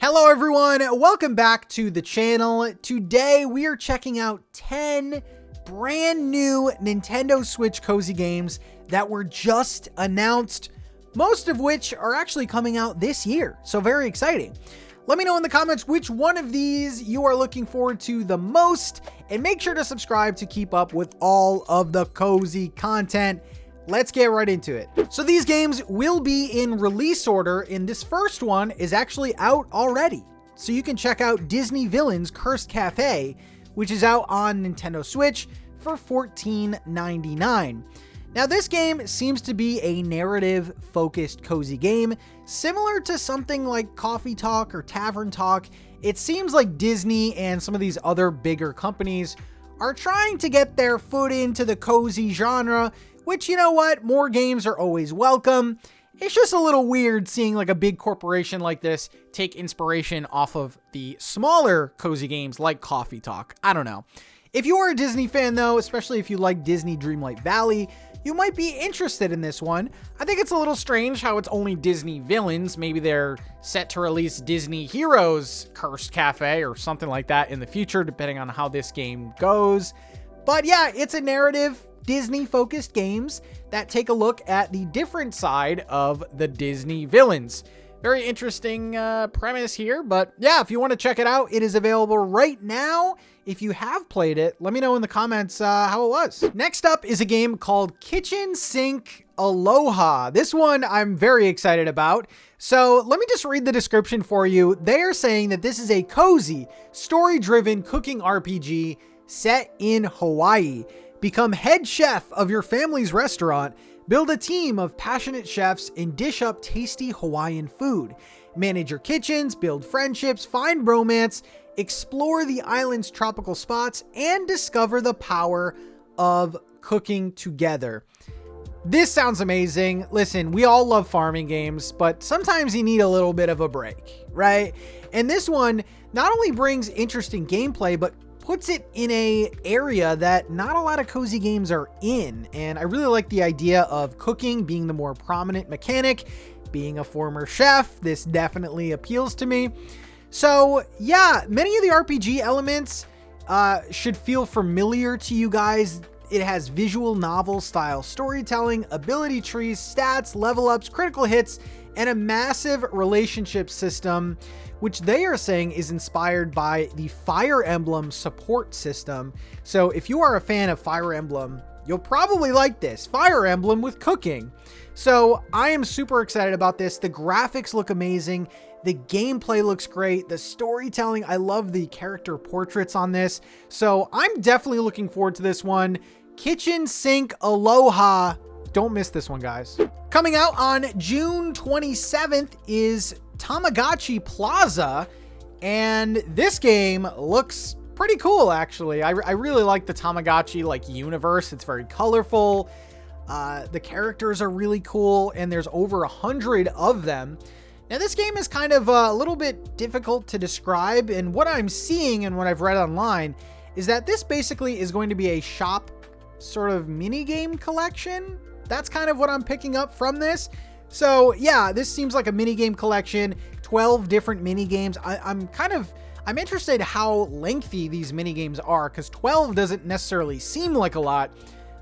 Hello everyone, welcome back to the channel. Today we are checking out 10 brand new Nintendo Switch cozy games that were just announced, most of which are actually coming out this year, so very exciting. Let me know in the comments which one of these you are looking forward to the most, and make sure to subscribe to keep up with all of the cozy content. Let's get right into it. So these games will be in release order, and this first one is actually out already. So you can check out Disney Villains Cursed Cafe, which is out on Nintendo Switch for $14.99. Now this game seems to be a narrative-focused cozy game, similar to something like Coffee Talk or Tavern Talk. It seems like Disney and some of these other bigger companies are trying to get their foot into the cozy genre, which, you know what, more games are always welcome. It's just a little weird seeing like a big corporation like this take inspiration off of the smaller cozy games like Coffee Talk. I don't know. If you are a Disney fan though, especially if you like Disney Dreamlight Valley, you might be interested in this one. I think it's a little strange how it's only Disney Villains. Maybe they're set to release Disney Heroes Cursed Cafe or something like that in the future, depending on how this game goes. But yeah, it's a narrative Disney-focused games that take a look at the different side of the Disney villains. Very interesting premise here, but yeah, if you want to check it out, it is available right now. If you have played it, let me know in the comments how it was. Next up is a game called Kitchen Sink Aloha. This one I'm very excited about. So let me just read the description for you. They are saying that this is a cozy, story-driven cooking RPG set in Hawaii. Become head chef of your family's restaurant, build a team of passionate chefs, and dish up tasty Hawaiian food. Manage your kitchens, build friendships, find romance, explore the island's tropical spots, and discover the power of cooking together. This sounds amazing. Listen, we all love farming games, but sometimes you need a little bit of a break, right? And this one not only brings interesting gameplay, but puts it in a area that not a lot of cozy games are in. And I really like the idea of cooking being the more prominent mechanic. Being a former chef, this definitely appeals to me. So yeah, many of the RPG elements should feel familiar to you guys. It has visual novel style storytelling, ability trees, stats, level ups, critical hits, and a massive relationship system, which they are saying is inspired by the Fire Emblem support system. So if you are a fan of Fire Emblem, you'll probably like this. Fire Emblem with cooking. So I am super excited about this. The graphics look amazing. The gameplay looks great. The storytelling, I love the character portraits on this. So I'm definitely looking forward to this one. Kitchen Sink Aloha. Don't miss this one, guys. Coming out on June 27th is Tamagotchi Plaza, and this game looks pretty cool, actually. I really like the Tamagotchi universe. It's very colorful. The characters are really cool, and there's over 100 of them. Now, this game is kind of a little bit difficult to describe, and what I'm seeing and what I've read online is that this basically is going to be a shop sort of mini game collection. That's kind of what I'm picking up from this. So yeah, this seems like a mini game collection, 12 different mini games. I'm interested how lengthy these mini games are, because 12 doesn't necessarily seem like a lot.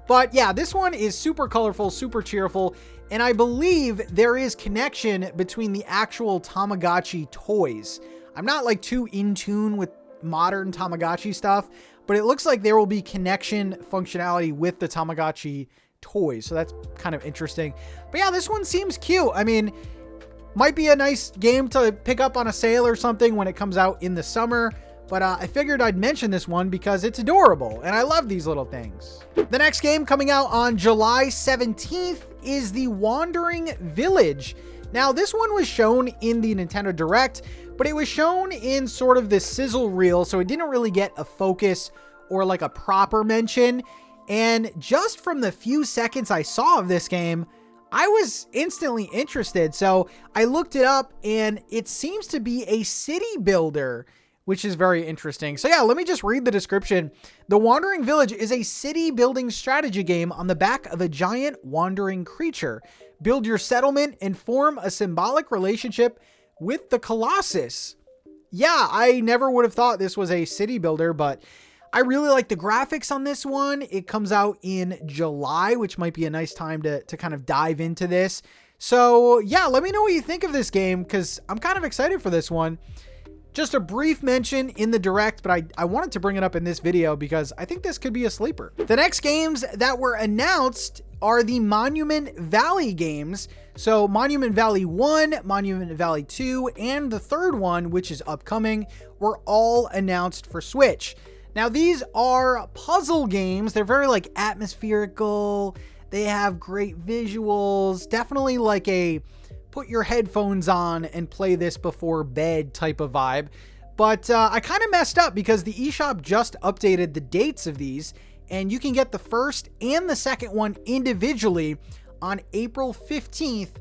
But yeah, this one is super colorful, super cheerful, and I believe there is connection between the actual Tamagotchi toys. I'm not too in tune with modern Tamagotchi stuff, but it looks like there will be connection functionality with the Tamagotchi toys, so that's kind of interesting. But yeah, this one seems cute. I mean, might be a nice game to pick up on a sale or something when it comes out in the summer, but I figured I'd mention this one because it's adorable and I love these little things. The next game coming out on July 17th is The Wandering Village. Now, this one was shown in the Nintendo Direct, but it was shown in sort of this sizzle reel, so it didn't really get a focus or a proper mention. And just from the few seconds I saw of this game, I was instantly interested. So I looked it up, and it seems to be a city builder, which is very interesting. So yeah, let me just read the description. The Wandering Village is a city building strategy game on the back of a giant wandering creature. Build your settlement and form a symbolic relationship with the Colossus. yeah, I never would have thought this was a city builder, but I really like the graphics on this one. It comes out in July, which might be a nice time to kind of dive into this. So yeah, let me know what you think of this game, because I'm kind of excited for this one. Just a brief mention in the direct, but I wanted to bring it up in this video because I think this could be a sleeper. The next games that were announced are the Monument Valley games. So Monument Valley 1, Monument Valley 2, and the third one, which is upcoming, were all announced for Switch. Now these are puzzle games. They're very like atmospherical. They have great visuals, definitely like a put your headphones on and play this before bed type of vibe. But I kind of messed up because the eShop just updated the dates of these, and you can get the first and the second one individually on April 15th,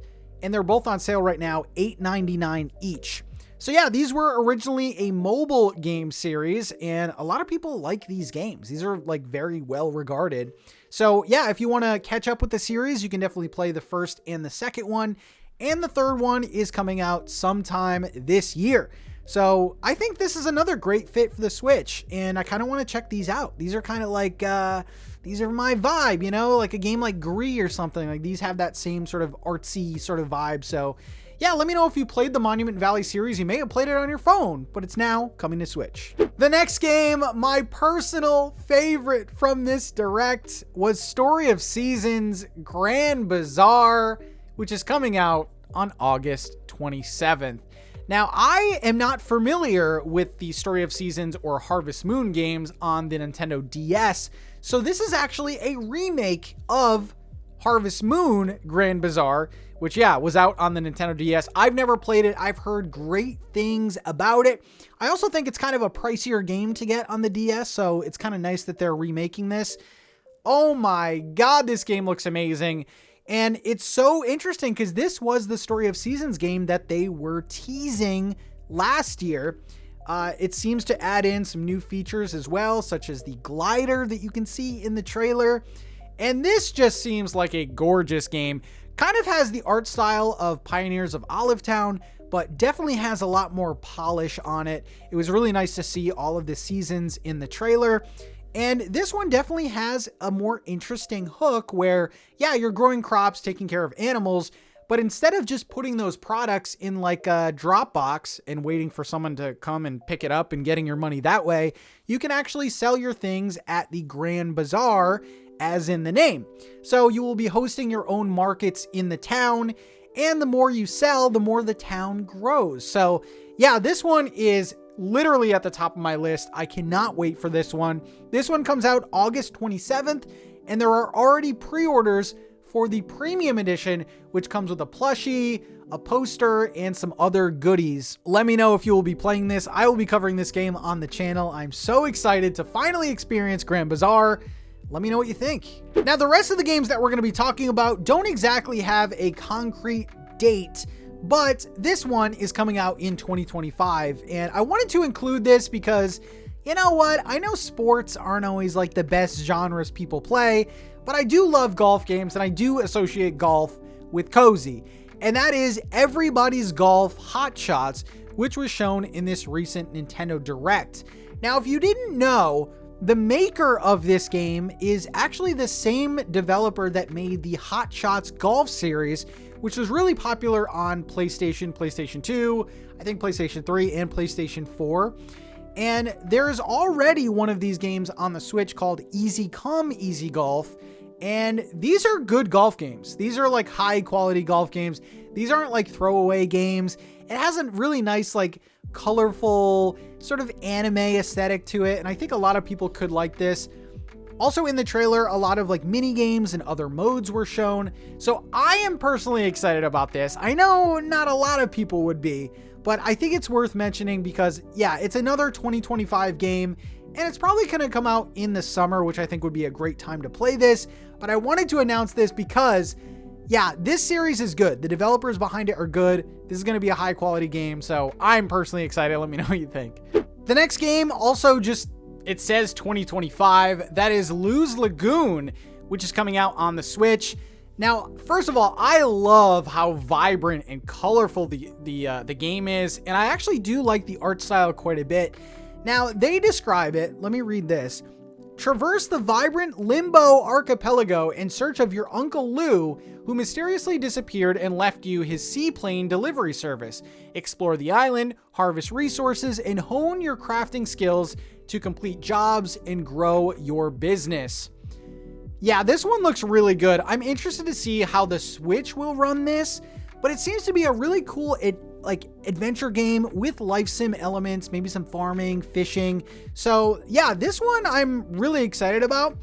and they're both on sale right now, $8.99 each. So yeah, these were originally a mobile game series, and a lot of people like these games. These are like very well regarded. So yeah, if you want to catch up with the series, you can definitely play the first and the second one. And the third one is coming out sometime this year. So I think this is another great fit for the Switch, and I kind of want to check these out. These are kind of like, these are my vibe, you know, like a game like Gris or something. Like these have that same sort of artsy sort of vibe. So yeah, let me know if you played the Monument Valley series. You may have played it on your phone, but it's now coming to Switch. The next game, my personal favorite from this direct, was Story of Seasons Grand Bazarr, which is coming out on August 27th. Now, I am not familiar with the Story of Seasons or Harvest Moon games on the Nintendo DS, so this is actually a remake of Harvest Moon Grand Bazarr, which, yeah, was out on the Nintendo DS. I've never played it. I've heard great things about it. I also think it's kind of a pricier game to get on the DS, so it's kind of nice that they're remaking this. Oh my God, this game looks amazing. And it's so interesting because this was the Story of Seasons game that they were teasing last year. It seems to add in some new features as well, such as the glider that you can see in the trailer. And this just seems like a gorgeous game. Kind of has the art style of Pioneers of Olivetown, but definitely has a lot more polish on it. It was really nice to see all of the seasons in the trailer. And this one definitely has a more interesting hook where, yeah, you're growing crops, taking care of animals, but instead of just putting those products in like a drop box and waiting for someone to come and pick it up and getting your money that way, you can actually sell your things at the Grand Bazarr, as in the name. So you will be hosting your own markets in the town, and the more you sell, the more the town grows. So yeah, this one is literally at the top of my list. I cannot wait for this one. This one comes out August 27th, and there are already pre-orders for the premium edition, which comes with a plushie, a poster, and some other goodies. Let me know if you will be playing this. I will be covering this game on the channel. I'm so excited to finally experience Grand Bazarr. Let me know what you think. Now, the rest of the games that we're going to be talking about don't exactly have a concrete date, but this one is coming out in 2025, and I wanted to include this because, you know what, I know sports aren't always like the best genres people play, but I do love golf games, and I do associate golf with cozy, and that is Everybody's Golf Hot Shots, which was shown in this recent Nintendo Direct. Now, if you didn't know, the maker of this game is actually the same developer that made the Hot Shots Golf series, which was really popular on PlayStation, PlayStation 2, I think PlayStation 3, and PlayStation 4. And there's already one of these games on the Switch called Easy Come Easy Golf. And these are good golf games. These are like high quality golf games. These aren't like throwaway games. It has a really nice, like colorful sort of anime aesthetic to it. And I think a lot of people could like this. Also in the trailer, a lot of like mini games and other modes were shown. So I am personally excited about this. I know not a lot of people would be, but I think it's worth mentioning because yeah, it's another 2025 game, and it's probably going to come out in the summer, which I think would be a great time to play this. But I wanted to announce this because yeah, this series is good. The developers behind it are good. This is going to be a high quality game. So I'm personally excited. Let me know what you think. The next game also just, it says 2025. That is Lagoon, which is coming out on the Switch. Now, first of all, I love how vibrant and colorful the game is, and I actually do like the art style quite a bit. Now, they describe it, let me read this. Traverse the vibrant Limbo archipelago in search of your Uncle Lou, who mysteriously disappeared and left you his seaplane delivery service. Explore the island, harvest resources, and hone your crafting skills to complete jobs and grow your business. Yeah, this one looks really good. I'm interested to see how the Switch will run this, but it seems to be a really cool adventure game with life sim elements, maybe some farming, fishing. So yeah, this one I'm really excited about.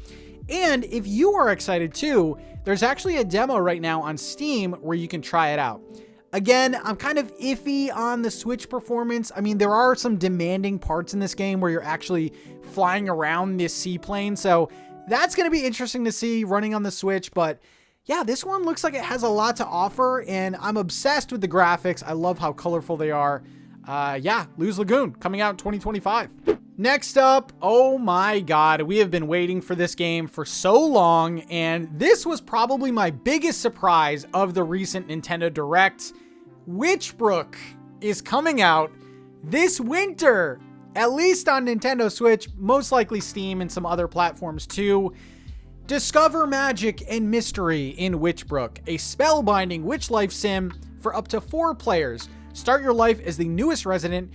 And if you are excited too, there's actually a demo right now on Steam where you can try it out. Again, I'm kind of iffy on the Switch performance. I mean, there are some demanding parts in this game where you're actually flying around this seaplane. So that's going to be interesting to see running on the Switch, but yeah, this one looks like it has a lot to offer, and I'm obsessed with the graphics. I love how colorful they are. Yeah, Lou's Lagoon coming out in 2025. Next up, oh my God, we have been waiting for this game for so long, and this was probably my biggest surprise of the recent Nintendo Direct. Witchbrook is coming out this winter, at least on Nintendo Switch, most likely Steam and some other platforms too. Discover magic and mystery in Witchbrook, a spellbinding witch life sim for up to 4 players. Start your life as the newest resident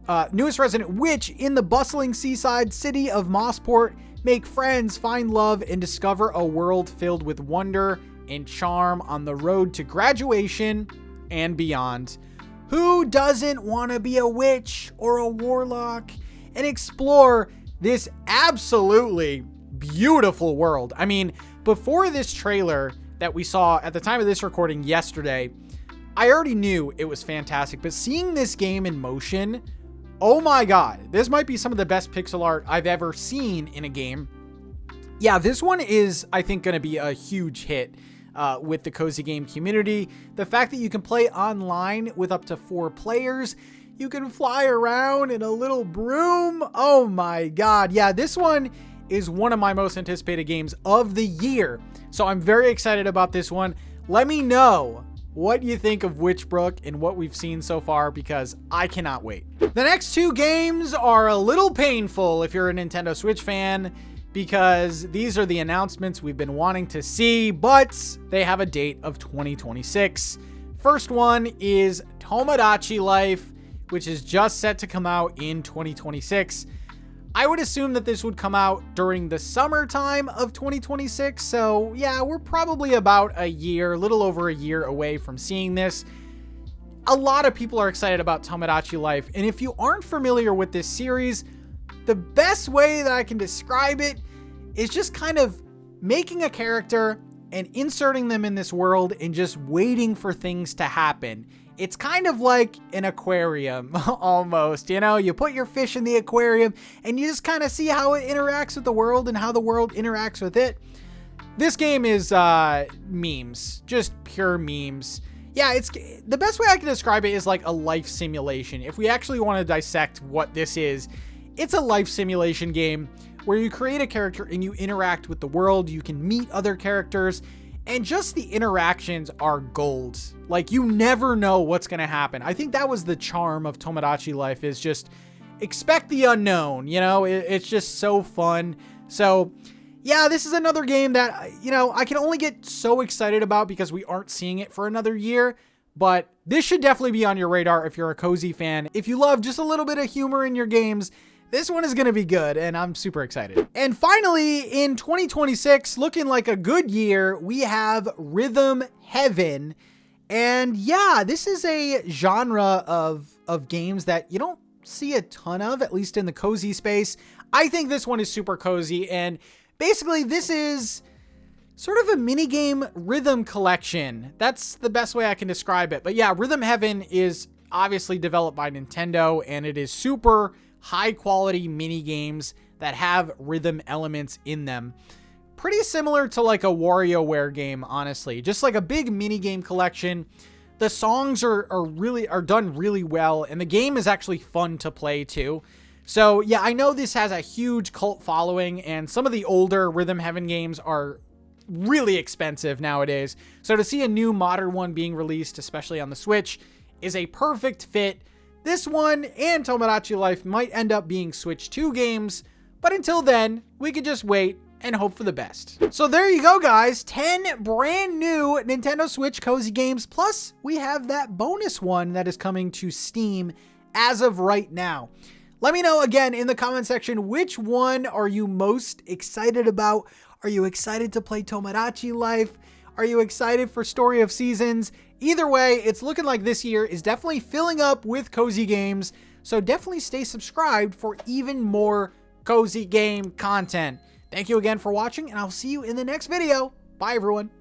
witch in the bustling seaside city of Mossport. Make friends, find love, and discover a world filled with wonder and charm on the road to graduation and beyond. Who doesn't want to be a witch or a warlock and explore this absolutely beautiful world? I mean, before this trailer that we saw at the time of this recording yesterday, I already knew it was fantastic, but seeing this game in motion, oh my God, this might be some of the best pixel art I've ever seen in a game. Yeah, this one is, I think, going to be a huge hit with the cozy game community. The fact that you can play online with up to 4 players, you can fly around in a little broom. Oh my God. Yeah, this one is one of my most anticipated games of the year. So I'm very excited about this one. Let me know what you think of Witchbrook and what we've seen so far, because I cannot wait. The next 2 games are a little painful if you're a Nintendo Switch fan, because these are the announcements we've been wanting to see, but they have a date of 2026. First one is Tomodatchi Life, which is just set to come out in 2026. I would assume that this would come out during the summertime of 2026. So yeah, we're probably about a little over a year away from seeing this. A lot of people are excited about Tomodatchi Life. And if you aren't familiar with this series, the best way that I can describe it is just kind of making a character and inserting them in this world and just waiting for things to happen. It's kind of like an aquarium almost, you know, you put your fish in the aquarium and you just kind of see how it interacts with the world and how the world interacts with it. This game is memes, just pure memes. Yeah, it's the best way I can describe it is like a life simulation. If we actually want to dissect what this is, it's a life simulation game where you create a character and you interact with the world. You can meet other characters, and just the interactions are gold. Like, you never know what's going to happen. I think that was the charm of Tomodatchi Life, is just expect the unknown, you know? It's just so fun. So yeah, this is another game that, you know, I can only get so excited about because we aren't seeing it for another year. But this should definitely be on your radar if you're a cozy fan. If you love just a little bit of humor in your games, this one is going to be good, and I'm super excited. And finally, in 2026, looking like a good year, we have Rhythm Heaven. And yeah, this is a genre of games that you don't see a ton of, at least in the cozy space. I think this one is super cozy, and basically this is sort of a minigame rhythm collection. That's the best way I can describe it. But yeah, Rhythm Heaven is obviously developed by Nintendo, and it is super high quality mini games that have rhythm elements in them. Pretty similar to like a WarioWare game, honestly. Just like a big mini game collection. The songs are done really well, and the game is actually fun to play too. So yeah, I know this has a huge cult following, and some of the older Rhythm Heaven games are really expensive nowadays. So to see a new modern one being released, especially on the Switch, is a perfect fit. This one and Tomodatchi Life might end up being Switch 2 games, but until then, we can just wait and hope for the best. So there you go, guys. 10 brand new Nintendo Switch cozy games, plus we have that bonus one that is coming to Steam as of right now. Let me know again in the comment section, which one are you most excited about? Are you excited to play Tomodatchi Life? Are you excited for Story of Seasons? Either way, it's looking like this year is definitely filling up with cozy games, so definitely stay subscribed for even more cozy game content. Thank you again for watching, and I'll see you in the next video. Bye, everyone.